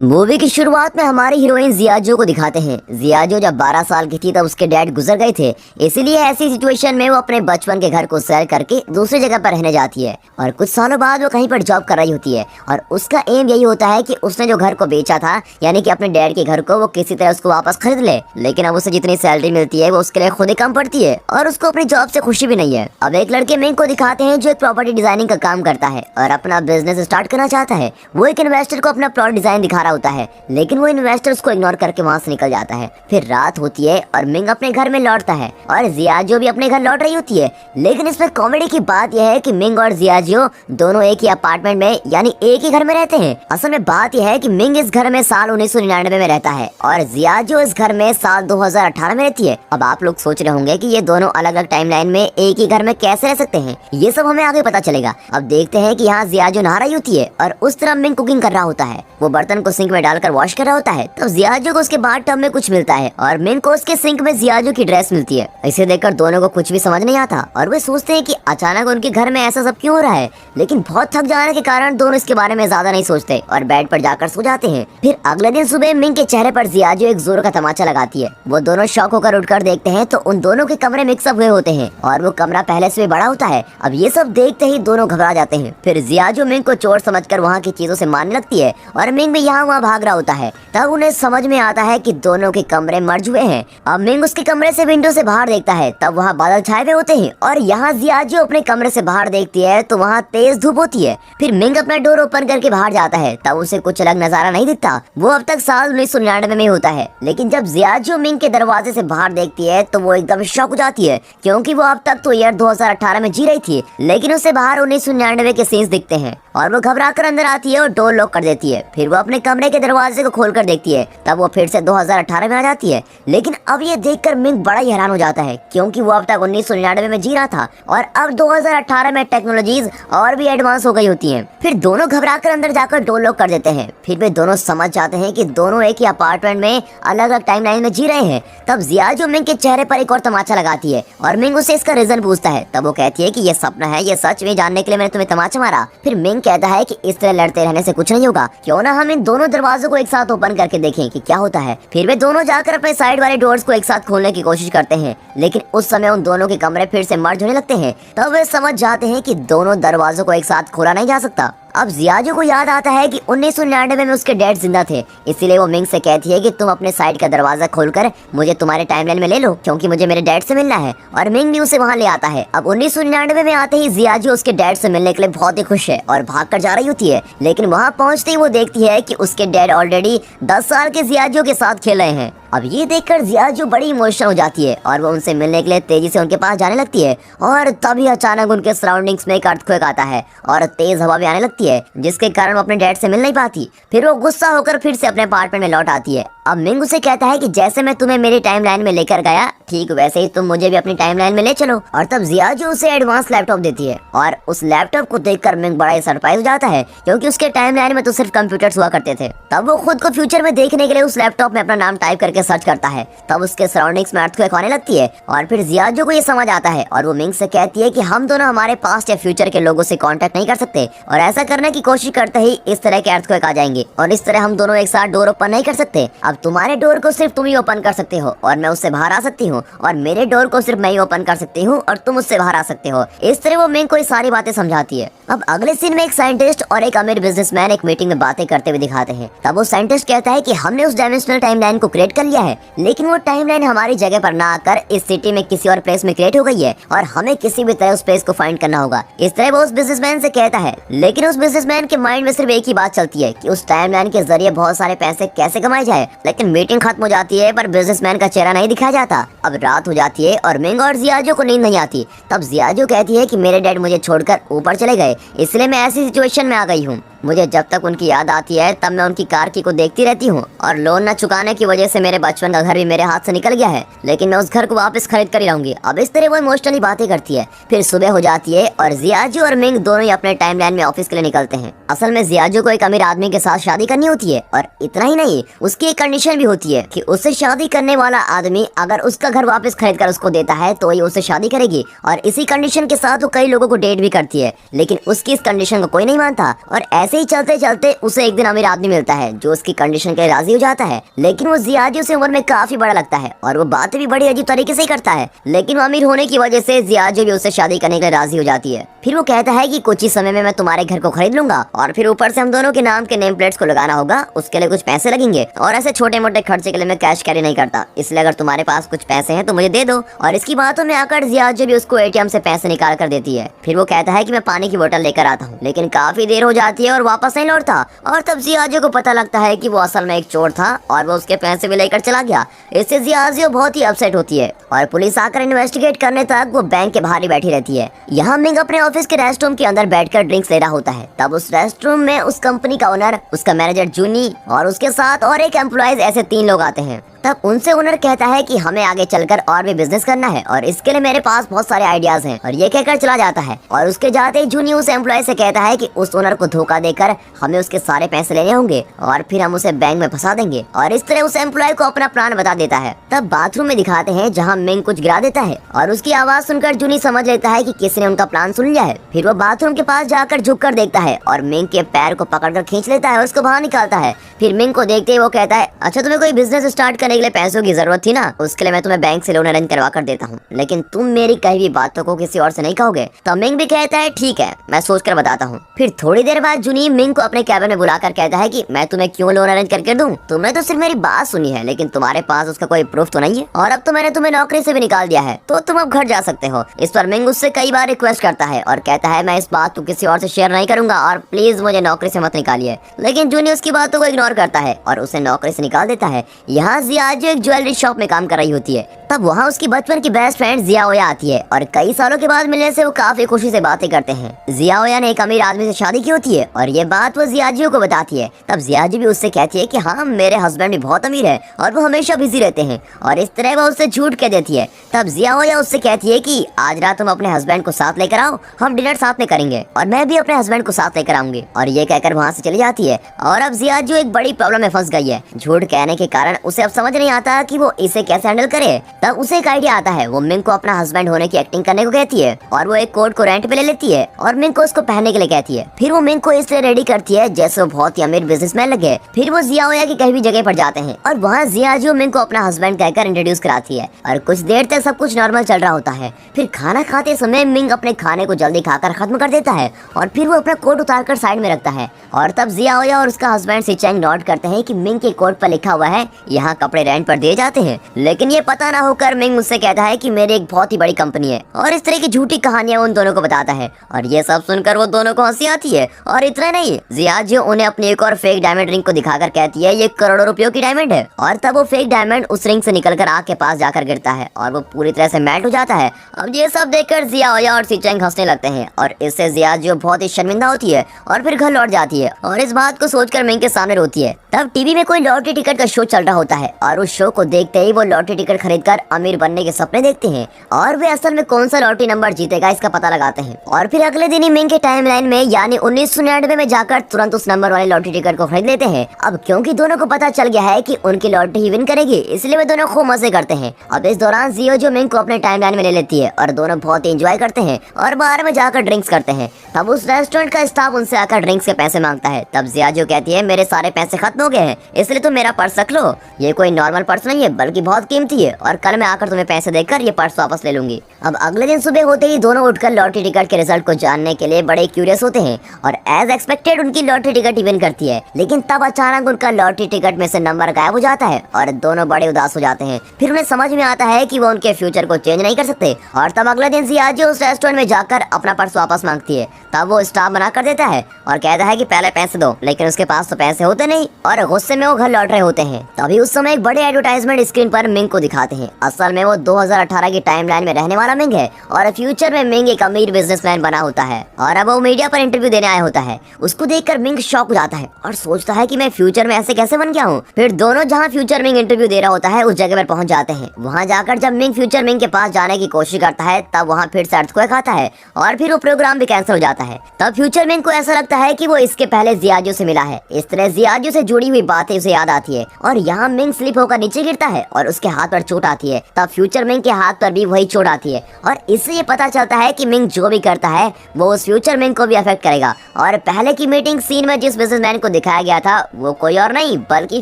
Movie की शुरुआत में हमारी हीरोइन जियाजो को दिखाते हैं। जियाजो जब 12 साल की थी तब उसके डैड गुजर गए थे, इसीलिए ऐसी सिचुएशन में वो अपने बचपन के घर को सेल करके दूसरी जगह पर रहने जाती है और कुछ सालों बाद वो कहीं पर जॉब कर रही होती है और उसका एम यही होता है कि उसने जो घर को बेचा था यानी कि अपने डैड के घर को वो किसी तरह उसको वापस खरीद ले। लेकिन अब उसे जितनी सैलरी मिलती है वो उसके लिए खुद ही कम पड़ती है और उसको अपनी जॉब से खुशी भी नहीं है। अब एक लड़के मिंग को दिखाते हैं जो एक प्रॉपर्टी डिजाइनिंग का काम करता है और अपना बिजनेस स्टार्ट करना चाहता है। वो एक इन्वेस्टर को अपना प्लॉट डिजाइन दिखा रहा होता है, लेकिन वो इन्वेस्टर उसको इग्नोर करके वहाँ से निकल जाता है। फिर रात होती है और मिंग अपने घर में लौटता है और जियाजो भी अपने घर लौट रही होती है। लेकिन इसमें कॉमेडी की बात यह है कि मिंग और जियाजो दोनों एक ही अपार्टमेंट में यानी एक ही घर में रहते हैं। असल में बात यह है कि मिंग इस घर में साल 1999 में रहता है और जियाजो इस घर में साल 2018 में रहती है। अब आप लोग सोच रहे होंगे कि ये दोनों अलग अलग टाइमलाइन में एक ही घर में कैसे रह सकते हैं, ये सब हमें आगे पता चलेगा। अब देखते हैं कि यहाँ जियाजो नहा रही होती है और उस तरफ मिंग कुकिंग कर रहा होता है। वो बर्तन को सिंक में डालकर वॉश कर रहा होता है। तब जियाजो को उसके बाथ टब में कुछ मिलता है और मिंग को उसके सिंक में जियाजो की ड्रेस मिलती है। इसे देखकर दोनों को कुछ भी समझ नहीं आता और वे सोचते हैं कि अचानक उनके घर में ऐसा सब क्यों हो रहा है। लेकिन बहुत थक जाने के कारण दोनों इसके बारे में ज्यादा नहीं सोचते और बेड पर जाकर सो जाते हैं। फिर अगले दिन सुबह मिंग के चेहरे पर जियाजो एक जोर का तमाचा लगाती है। वो दोनों शॉक होकर उठकर देखते हैं तो उन दोनों के कमरे मिक्सअप हुए होते हैं और वो कमरा पहले से भी बड़ा होता है। अब ये सब देखते ही दोनों घबरा जाते हैं। फिर जियाजो मिंग को चोर समझकर वहाँ की चीजों से मारने लगती है और मिंग भी यहाँ वहाँ भाग रहा होता है। तब उन्हें समझ में आता है कि दोनों के कमरे मर्ज हुए हैं। अब मिंग उसके कमरे से विंडो से बाहर देखता है, तब वहाँ बादल छाए हुए होते हैं और यहाँ जियाजो अपने कमरे से बाहर देखती है तो वहाँ तेज धूप होती है। फिर मिंग अपना डोर ओपन करके बाहर जाता है, तब उसे कुछ अलग नजारा नहीं दिखता। वो अब तक साल 1999 में होता है। लेकिन जब जियाजो मिंग के दरवाजे से बाहर देखती है तो वो एकदम शॉक हो जाती है, क्योंकि वो अब तक तो ईयर 2018 में जी रही थी, लेकिन उसे बाहर 1999 के सीन्स दिखते हैं और वो घबरा कर अंदर आती है और डोर लॉक कर देती है। फिर वो अपने कमरे के दरवाजे को खोलकर देखती है, तब वो फिर से 2018 में आ जाती है। लेकिन अब ये देखकर मिंग बड़ा ही हैरान हो जाता है, क्योंकि वो अब तक 1999 में जी रहा था और अब 2018 में टेक्नोलॉजीज और भी एडवांस हो गई होती हैं। फिर दोनों घबरा कर अंदर जाकर डोर लॉक कर देते हैं। फिर वे दोनों समझ जाते हैं कि दोनों एक ही अपार्टमेंट में अलग अलग टाइमलाइन में जी रहे हैं। तब जियाजो मिंग के चेहरे पर एक और तमाचा लगाती है और मिंग उसे इसका रीजन पूछता है। तब वो कहती है कि ये सपना है, ये सच में जानने के लिए मैंने तुम्हें तमाचा मारा। फिर मिंग कहता है कि इस तरह लड़ते रहने से कुछ नहीं होगा, क्यों ना हम इन दोनों दरवाजों को एक साथ ओपन करके देखें कि क्या होता है। फिर वे दोनों जाकर अपने साइड वाले डोर्स को एक साथ खोलने की कोशिश करते हैं, लेकिन उस समय उन दोनों के कमरे फिर से मर्ज होने लगते हैं। तब वे समझ जाते हैं कि दोनों दरवाजों को एक साथ खोला नहीं जा सकता। अब जियाजो को याद आता है कि 1999 में उसके डैड जिंदा थे, इसीलिए वो मिंग से कहती है कि तुम अपने साइड का दरवाजा खोलकर मुझे तुम्हारे टाइमलाइन में ले लो, क्योंकि मुझे मेरे डैड से मिलना है। और मिंग भी उसे वहाँ ले आता है। अब 1999 में आते ही जियाजो उसके डैड से मिलने के लिए बहुत ही खुश है और भाग कर जा रही होती है। लेकिन वहाँ पहुँचते ही वो देखती है कि उसके डैड ऑलरेडी 10 साल के जियाजो के साथ खेल रहे हैं। अब ये देखकर जियाजो बड़ी इमोशनल हो जाती है और वो उनसे मिलने के लिए तेजी से उनके पास जाने लगती है और तभी अचानक उनके सराउंडिंग्स में एक अर्थक्वेक आता है और तेज हवा भी आने लगती है, जिसके कारण वो अपने डैड से मिल नहीं पाती। फिर वो गुस्सा होकर फिर से अपने अपार्टमेंट में लौट आती है। अब मिंग उसे कहता है कि जैसे मैं तुम्हें मेरी टाइमलाइन में लेकर गया, ठीक वैसे ही तुम मुझे भी अपनी टाइमलाइन में ले चलो। और तब जियाजो उसे एडवांस लैपटॉप देती है और उस लैपटॉप को देखकर मिंग बड़ा ही सरप्राइज हो जाता है, क्योंकि उसके टाइमलाइन में तो सिर्फ कंप्यूटर्स हुआ करते थे। तब वो खुद को फ्यूचर में देखने के लिए उस लैपटॉप में अपना नाम टाइप करके सर्च करता है। तब उसके सराउंडिंग्स में अर्थक्वेक आने लगती है और फिर जियाजो को ये समझ आता है और वो मिंग से कहती है कि हम दोनों हमारे पास्ट या फ्यूचर के लोगों से कांटेक्ट नहीं कर सकते और ऐसा करने की कोशिश करते ही इस तरह के अर्थक्वेक आ जाएंगे और इस तरह हम दोनों एक साथ डोर ओपन नहीं कर सकते। अब तुम्हारे डोर को सिर्फ तुम ही ओपन कर सकते हो और मैं उससे बाहर आ सकती हूँ, और मेरे डोर को सिर्फ मैं ही ओपन कर सकती हूँ और तुम उससे बाहर आ सकते हो। इस तरह वो मिंग को सारी बातें समझाती है। अब अगले सीन में एक साइंटिस्ट और एक अमीर बिजनेसमैन एक मीटिंग में बातें करते हुए दिखाते हैं। तब वो साइंटिस्ट कहता है कि हमने उस डायमेंशनल टाइमलाइन को क्रिएट कर लिया है, लेकिन वो टाइमलाइन हमारी जगह पर ना आकर इस सिटी में किसी और प्लेस में क्रिएट हो गई है और हमें किसी भी तरह उस प्लेस को फाइंड करना होगा। इस तरह वो उस बिजनेसमैन से कहता है, लेकिन उस बिजनेसमैन के माइंड में सिर्फ एक ही बात चलती है कि उस टाइमलाइन के जरिए बहुत सारे पैसे कैसे कमाए जाए। लेकिन मीटिंग खत्म हो जाती है पर बिजनेसमैन का चेहरा नहीं दिखाया जाता। अब रात हो जाती है और मिंग और जियाजो को नींद नहीं आती। तब जियाजो कहती है कि मेरे डैड मुझे छोड़कर ऊपर चले गए, इसलिए मैं ऐसी सिचुएशन में आ गई हूँ। मुझे जब तक उनकी याद आती है तब मैं उनकी कार की को देखती रहती हूँ और लोन न चुकाने की वजह से मेरे बचपन का घर भी मेरे हाथ से निकल गया है, लेकिन मैं उस घर को वापस खरीद कर ही रहूंगी। अब इस तरह वो इमोशनली बातें करती है। फिर सुबह हो जाती है और जियाजो और मिंग दोनों ही अपने टाइमलाइन में ऑफिस के लिए निकलते हैं। असल में जियाजो को एक अमीर आदमी के साथ शादी करनी होती है और इतना ही नहीं, उसकी एक कंडीशन भी होती है कि उससे शादी करने वाला आदमी अगर उसका घर वापस खरीद कर उसको देता है तो ही उससे शादी करेगी। और इसी कंडीशन के साथ वो कई लोगों को डेट भी करती है, लेकिन उसकी इस कंडीशन को कोई नहीं मानता और ऐसे ऐसे ही चलते चलते उसे एक दिन अमीर आदमी मिलता है जो उसकी कंडीशन के लिए राजी हो जाता है, लेकिन वो जियाजो से उम्र में काफी बड़ा लगता है और वो बातें भी बड़ी अजीब तरीके से ही करता है। लेकिन वो अमीर होने की वजह से जियाजो भी उससे शादी करने के लिए राजी हो जाती है। फिर वो कहता है कि कुछ ही समय में मैं तुम्हारे घर को खरीद लूंगा और फिर ऊपर से हम दोनों के नाम के नेम प्लेट्स को लगाना होगा, उसके लिए कुछ पैसे लगेंगे और ऐसे छोटे मोटे खर्चे के लिए मैं कैश कैरी नहीं करता, इसलिए अगर तुम्हारे पास कुछ पैसे हैं तो मुझे दे दो। और इसकी बातों में आकर जियाजो भी उसको एटीएम से पैसे निकाल कर देती है। फिर वो कहता है कि मैं पानी की बोतल लेकर आता हूँ, लेकिन काफी देर हो जाती है और वापस नहीं लौटता। और तब जियाजो को पता लगता है कि वो असल में एक चोर था और वो उसके पैसे भी लेकर चला गया। इससे जियाजो बहुत ही अपसेट होती है और पुलिस आकर इन्वेस्टिगेट करने तक वो बैंक के बाहर ही बैठी रहती है। यहाँ मिंग अपने ऑफिस के रेस्ट रूम के अंदर बैठकर ड्रिंक्स ले रहा होता है। तब उस रेस्ट रूम में उस कंपनी का ओनर, उसका मैनेजर जूनी और उसके साथ और एक एम्प्लॉइज, ऐसे 3 लोग आते हैं। तब उनसे ओनर कहता है कि हमें आगे चलकर और भी बिजनेस करना है और इसके लिए मेरे पास बहुत सारे आइडियाज हैं, और ये कहकर चला जाता है। और उसके जाते ही जूनी उस एम्प्लॉय से कहता है कि उस ओनर को धोखा देकर हमें उसके सारे पैसे लेने होंगे और फिर हम उसे बैंक में फंसा देंगे, और इस तरह उस एम्प्लॉय को अपना प्लान बता देता है। तब बाथरूम में दिखाते हैं जहाँ मिंग कुछ गिरा देता है और उसकी आवाज सुनकर जूनी समझ लेता है कि किसी ने उनका प्लान सुन लिया है। फिर वो बाथरूम के पास जाकर झुककर देखता है और मिंग के पैर को पकड़कर खींच लेता है और उसको बाहर निकालता है। फिर मिंग को देखते ही वो कहता है, अच्छा तुम्हें कोई बिजनेस स्टार्ट करने के लिए पैसों की जरूरत थी ना, उसके लिए मैं तुम्हें बैंक से लोन अरेंज करवा कर देता हूँ, लेकिन तुम मेरी कही हुई बातों को किसी और से नहीं कहोगे। तो मिंग भी कहता है ठीक है, मैं सोच कर बताता हूँ। फिर थोड़ी देर बाद जूनी मिंग को अपने कैबिन में बुलाकर कहता है कि मैं तुम्हें क्यों लोन अरेंज करके दूं, तुमने तो सिर्फ मेरी बात सुनी है लेकिन तुम्हारे पास उसका कोई प्रूफ तो नहीं है, और अब तो मैंने तुम्हें नौकरी से भी निकाल दिया है, तो तुम अब घर जा सकते हो। इस पर मिंग उससे कई बार रिक्वेस्ट करता है और कहता है मैं इस बात को किसी और से शेयर नहीं करूंगा और प्लीज मुझे नौकरी से मत निकालिए, लेकिन जूनी उसकी बातों को इग्नोर करता है और उसे नौकरी से निकाल देता है। यहाँ जियाजो एक ज्वेलरी शॉप में काम कर रही होती है। तब वहाँ उसकी बचपन की बेस्ट फ्रेंड जिया ओया आती है और कई सालों के बाद मिलने से वो काफी खुशी से बातें करते हैं। जिया ओया ने एक अमीर आदमी से शादी की होती है और ये बात वो जियाजो को बताती है। तब जियाजो भी उससे कहती है कि हाँ मेरे हस्बैंड भी बहुत अमीर है और वो हमेशा बिजी रहते हैं, और इस तरह वो उससे झूठ कह देती है। तब जिया ओया उससे कहती है कि आज रात तुम अपने हस्बैंड को साथ लेकर आओ, हम डिनर साथ में करेंगे और मैं भी अपने हस्बैंड को साथ लेकर आऊंगी, और ये कहकर वहाँ से चली जाती है। और अब जियाजो एक बड़ी प्रॉब्लम में फंस गई है। झूठ कहने के कारण उसे अब समझ नहीं आता कि वो इसे कैसे हैंडल करे। तब उसे एक आइडिया आता है। वो मिंग को अपना हस्बैंड होने की एक्टिंग करने को कहती है और वो एक कोट को रेंट पे ले लेती है और मिंग को उसको पहनने के लिए कहती है। फिर वो मिंग को इसलिए रेडी करती है जैसे वो बहुत ही अमीर बिजनेसमैन लगे। फिर वो जिया ओया की कहीं भी जगह पर जाते हैं और वहाँ जियाजो मिंग को अपना हस्बैंड कहकर इंट्रोड्यूस कराती है और कुछ देर तक सब कुछ नॉर्मल चल रहा होता है। फिर खाना खाते समय मिंग अपने खाने को जल्दी खाकर खत्म कर देता है और फिर वो अपना कोट उतारकर साइड में रखता है, और तब जिया ओया और उसका हस्बैंड सिचेंग नोट करते हैं कि मिंग के कोट पर लिखा हुआ है यहाँ कपड़े रेंट पर दिए जाते हैं। लेकिन ये पता ना होकर मिंग मुझसे कहता है कि मेरी एक बहुत ही बड़ी कंपनी है, और इस तरह की झूठी कहानियां उन दोनों को बताता है। और ये सब सुनकर वो दोनों को हंसी आती है। और इतना नहीं, जियाजो उन्हें अपनी एक और फेक डायमंड रिंग को दिखाकर कहती है ये करोड़ों रुपयों की डायमंड है, और तब वो फेक डायमंड उस रिंग से निकलकर आग के पास जाकर गिरता है और वो पूरी तरह से मेल्ट हो जाता है। अब ये सब देखकर जिया ओया और सिचेंग हंसने लगते हैं और इससे जियाजो बहुत ही शर्मिंदा होती है और फिर घर लौट जाती है और इस बात को सोचकर मिंग के सामने रोती है। तब टीवी में कोई लॉटरी टिकट का शो चल रहा होता है और उस शो को देखते ही वो लॉटरी टिकट खरीदकर अमीर बनने के सपने देखते हैं और वे असल में कौन सा लॉटरी नंबर जीतेगा इसका पता लगाते हैं। और फिर अगले दिन ही मिंग के टाइमलाइन में यानी 1999 में जाकर तुरंत उस नंबर वाले लॉटरी टिकट को खरीद लेते हैं। अब क्योंकि दोनों को पता चल गया है कि उनकी लॉटरी ही विन करेगी, इसलिए वे दोनों खूब मजे करते हैं। अब इस दौरान जियाजो मिंग को अपने टाइमलाइन में ले लेती है और दोनों बहुत ही एंजॉय करते हैं और बाहर में जाकर ड्रिंक्स करते हैं। तब उस रेस्टोरेंट का स्टाफ उनसे आकर ड्रिंक्स के पैसे मांगता है। तब जियाजो कहती है मेरे सारे पैसे खत्म हो गए हैं, इसलिए तुम मेरा पर्स रख लो, ये कोई नॉर्मल पर्स नहीं है बल्कि बहुत कीमती है, और कल मैं आकर तुम्हें पैसे देकर ये पर्स वापस ले लूंगी। अब अगले दिन सुबह होते ही दोनों उठकर लॉटरी टिकट के रिजल्ट को जानने के लिए बड़े क्यूरियस होते हैं और एज एक्सपेक्टेड उनकी लॉटरी टिकट ही विन करती है। लेकिन तब अचानक उनका लॉटरी टिकट में से नंबर गायब हो जाता है और दोनों बड़े उदास हो जाते हैं। फिर उन्हें समझ में आता है कि वो उनके फ्यूचर को चेंज नहीं कर सकते, और तब अगले दिन जियाजो उस रेस्टोरेंट में जाकर अपना पर्स वापस मांगती है। तब वो स्टाफ मना कर देता है और कहता है कि पहले पैसे दो, लेकिन उसके पास तो पैसे होते नहीं और गुस्से में वो घर लौट रहे होते हैं। तभी उस समय एक बड़े एडवर्टाइजमेंट स्क्रीन पर मिंग को दिखाते हैं। असल में वो 2018 की टाइमलाइन में रहने वाला मिंग है और फ्यूचर में मिंग एक अमीर बिजनेसमैन बना होता है और अब वो मीडिया पर इंटरव्यू देने आया होता है। उसको देखकर मिंग शॉक हो जाता है और सोचता है कि मैं फ्यूचर में ऐसे कैसे बन गया हूँ। फिर दोनों जहाँ फ्यूचर मिंग इंटरव्यू दे रहा होता है उस जगह पर पहुंच जाते हैं। वहाँ जाकर जब मिंग फ्यूचर मिंग के पास जाने की कोशिश करता है तब वहाँ फिर से अर्थक्वेक आता है और फिर वो प्रोग्राम भी कैंसिल हो जाता है। तब फ्यूचर मिंग को ऐसा लगता है कि वो इसके पहले जियाजो से मिला है। इस तरह जियाजो से जुड़ी हुई बातें उसे याद आती है और यहाँ मिंग स्लिप होकर नीचे गिरता है और उसके हाथ पर चोट आती है। तब फ्यूचर मिंग के हाथ पर भी वही चोट आती है और इससे ये पता चलता है कि मिंग जो भी करता है वो उस फ्यूचर मिंग को भी अफेक्ट करेगा और पहले की मीटिंग सीन में जिस बिजनेसमैन को दिखाया गया था वो कोई और नहीं बल्कि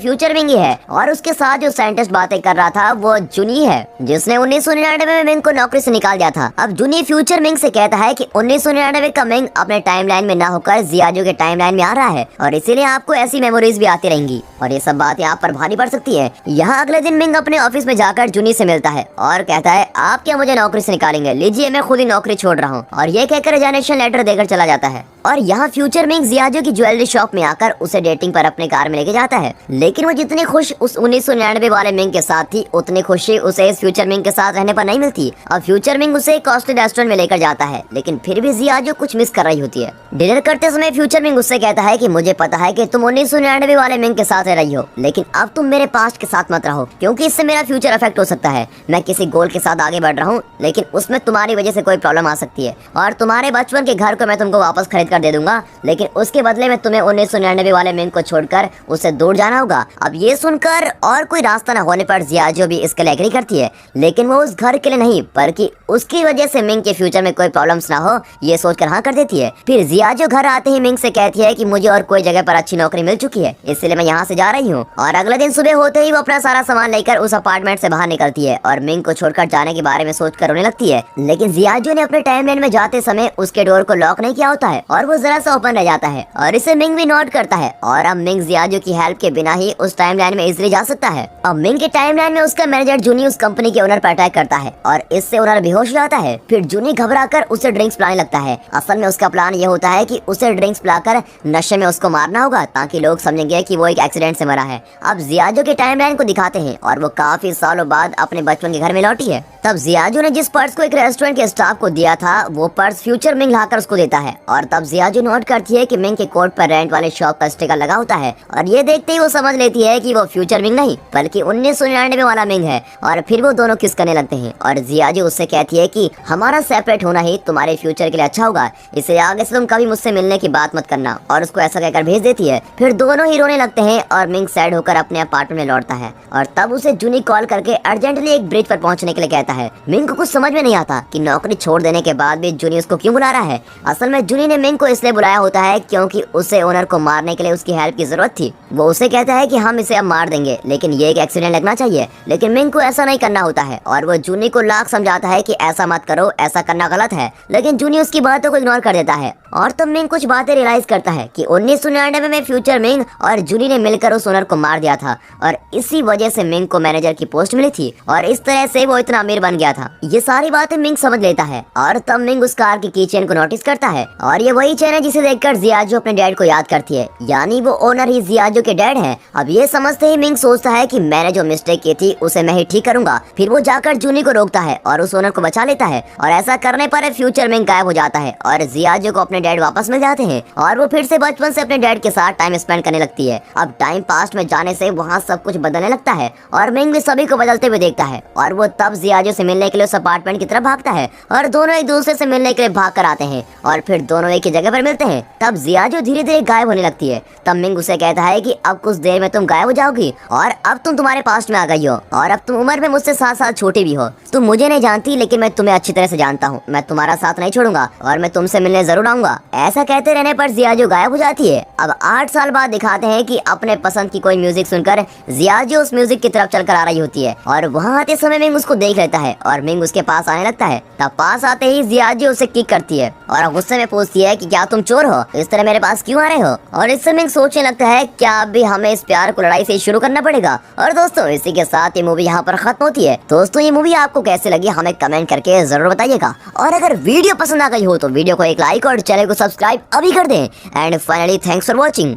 फ्यूचर मिंग ही है, और उसके साथ जो साइंटिस्ट बातें कर रहा था वो जुनी है, जिसने 1999 में मिंग को नौकरी से निकाल दिया था। अब जुनी फ्यूचर मिंग से कहता है कि 1999 का मिंग अपने टाइमलाइन में ना होकर जियाजो के टाइमलाइन में आ रहा है, और इसीलिए आपको ऐसी मेमोरीज भी आती रहेंगी, और ये सब बातें आप पर भारी पड़ सकती है। यहाँ अगले दिन मिंग अपने ऑफिस में जाकर जुनी से मिलता है और कहता है आप क्या मुझे नौकरी से निकालेंगे, लीजिए मैं खुद ही नौकरी छोड़ रहा हूँ, और ये कहकर रिजाइनेशन लेटर देकर चला जाता है। और यहाँ फ्यूचर मिंग जियाजो की ज्वेलरी शॉप में आकर उसे डेटिंग पर अपने कार में लेके जाता है, लेकिन वो जितनी खुश उस 1999 वाले मिंग के साथ थी उतनी खुशी उसे इस फ्यूचर मिंग के साथ रहने पर नहीं मिलती। अब फ्यूचर मिंग उसे एक कॉस्टली रेस्टोरेंट में लेकर जाता है, लेकिन फिर भी जियाजो कुछ मिस कर रही होती है। डिनर करते समय फ्यूचर मिंग उससे कहता है कि मुझे पता है कि तुम 1999 वाले मिंग के साथ रह रही हो, लेकिन अब तुम मेरे पास्ट के साथ मत रहो, क्योंकि इससे मेरा फ्यूचर अफेक्ट हो सकता है। मैं किसी गोल के साथ आगे बढ़ रहा हूँ, लेकिन उसमें तुम्हारी वजह से कोई प्रॉब्लम आ सकती है, और तुम्हारे बचपन के घर को मैं तुमको वापस खरीद कर दे दूंगा, लेकिन उसके बदले में तुम्हें 1999 वाले मिंग को छोड़कर उससे दूर जाना होगा। अब ये सुनकर और कोई रास्ता न होने पर जियाजो भी इसके लिए एग्री करती है, लेकिन वो उस घर के लिए नहीं बल्कि उसकी वजह से मिंग के फ्यूचर में कोई प्रॉब्लम्स ना हो ये सोचकर हाँ कर देती है। फिर जियाजो घर आते ही मिंग से कहती है कि मुझे और कोई जगह पर अच्छी नौकरी मिल चुकी है, इसलिए मैं यहाँ से जा रही हूँ। और अगले दिन सुबह होते ही वो अपना सारा सामान लेकर उस अपार्टमेंट से बाहर निकलती है और मिंग को छोड़कर जाने के बारे में सोचकर रोने लगती है, लेकिन जियाजो ने अपने टाइमलाइन में जाते समय उसके डोर को लॉक नहीं किया होता है और वो जरा सा ओपन रह जाता है, और इसे मिंग भी नोट करता है, और अब मिंग जियाजो की हेल्प के बिना ही उस टाइमलाइन में इजीली जा सकता है। अब मिंग के टाइमलाइन में उसका मैनेजर जूनी उस कंपनी के ओनर पर अटैक करता है और इससे ओनर बेहोश हो जाता है। फिर जूनी घबराकर उसे ड्रिंक्स पिलाने लगता है। असल में उसका प्लान ये होता है कि उसे ड्रिंक्स पिलाकर नशे में उसको मारना होगा ताकि लोग समझेंगे कि वो एक एक्सीडेंट से मरा है। अब जियाजो के टाइमलाइन को दिखाते हैं और वो काफी सालों बाद अपने बचपन के घर में लौटी है। तब जियाजो ने जिस पर्स को एक रेस्टोरेंट के स्टाफ को दिया था वो पर्स फ्यूचर मिंग लाकर उसको देता है, और तब जियाजो नोट करती है कि मिंग के कोट पर रेंट वाले शॉप का स्टिकर लगा होता है, और ये देखते ही वो समझ लेती है कि वो फ्यूचर मिंग नहीं बल्कि 1999 वाला मिंग है। और फिर वो दोनों किस करने लगते हैं, और जियाजो उससे कहती है कि हमारा सेपरेट होना ही तुम्हारे फ्यूचर के लिए अच्छा होगा, इसलिए आगे से तुम कभी मुझसे मिलने की बात मत करना, और उसको ऐसा कहकर भेज देती है। फिर दोनों ही रोने लगते हैं और मिंग सैड होकर अपने अपार्टमेंट में लौटता है, और तब उसे जूनी कॉल करके अर्जेंटली एक ब्रिज पर पहुंचने के लिए कहता है। मिंग को कुछ समझ में नहीं आता कि नौकरी छोड़ देने के बाद भी जूनी उसको क्यों बुला रहा है। असल में जूनी ने मिंग को इसलिए बुलाया होता है क्योंकि उसे ओनर को मारने के लिए उसकी हेल्प की जरूरत थी। वो उसे कहता है कि हम इसे अब मार देंगे, लेकिन ये एक एक्सीडेंट लगना चाहिए, लेकिन मिंग को ऐसा नहीं करना होता है, और वो जूनी को लाख समझाता है कि ऐसा मत करो, ऐसा करना गलत है, लेकिन जूनी उसकी बातों को इग्नोर कर देता है। और तब मिंग कुछ बातें रियलाइज करता है कि 1999 में फ्यूचर मिंग और जूनी ने मिलकर उस ओनर को मार दिया था, और इसी वजह से मिंग को मैनेजर की पोस्ट मिली थी, और इस तरह से वो इतना अमीर बन गया था। ये सारी बातें मिंग समझ लेता है, और तब मिंग उस कार की कीचेन को नोटिस करता है, और ये वही चेन है जिसे देखकर जियाजो अपने डैड को याद करती है, यानी वो ओनर ही जियाजो के डैड है। अब ये समझते ही मिंग सोचता है कि मैंने जो मिस्टेक की थी उसे मैं ही ठीक करूंगा। फिर वो जाकर जूनी को रोकता है और उस ओनर को बचा लेता है, और ऐसा करने पर फ्यूचर मिंग गायब हो जाता है और जियाजो को अपने डैड वापस मिल जाते हैं, और वो फिर से बचपन से अपने डैड के साथ टाइम स्पेंड करने लगती है। अब टाइम पास्ट में जाने से वहाँ सब कुछ बदलने लगता है, और मिंग भी सभी को बदलते हुए देखता है, और वो तब जियाजो से मिलने के लिए उस अपार्टमेंट की तरफ भागता है, और दोनों एक दूसरे से मिलने के लिए भाग कर आते हैं, और फिर दोनों एक ही जगह पर मिलते हैं। तब जियाजो धीरे धीरे गायब होने लगती है। तब मिंग उसे कहता है कि अब कुछ देर में तुम गायब हो जाओगी, और अब तुम तुम्हारे पास्ट में आ गई हो, और अब तुम उम्र में मुझसे 7 साल छोटी भी हो। तुम मुझे नहीं जानती, लेकिन मैं तुम्हें अच्छी तरह से जानता हूँ। मैं तुम्हारा साथ नहीं छोड़ूंगा, और मैं तुमसे मिलने जरूर आऊंगा। ऐसा कहते रहने पर जियाजो गायब हो जाती है। अब 8 साल बाद दिखाते हैं कि अपने पसंद की कोई म्यूजिक सुनकर जियाजो उस म्यूजिक की तरफ चलकर आ रही होती है, और वहाँ आते समय मिंग उसको देख लेता है, और मिंग उसके पास आने लगता है। तब पास आते ही जियाजो उसे किक करती है, और गुस्से में पूछती है कि क्या तुम चोर हो, इस तरह मेरे पास क्यों आ रहे हो। और इससे मिंग सोचने लगता है क्या अब भी हमें इस प्यार को लड़ाई से शुरू करना पड़ेगा। और दोस्तों इसी के साथ ये मूवी यहाँ पर खत्म होती है। दोस्तों ये मूवी आपको कैसे लगी हमें कमेंट करके जरूर बताइएगा, और अगर वीडियो पसंद आ गई हो तो वीडियो को एक लाइक और चैनल को सब्सक्राइब अभी कर दें। And finally thanks for watching.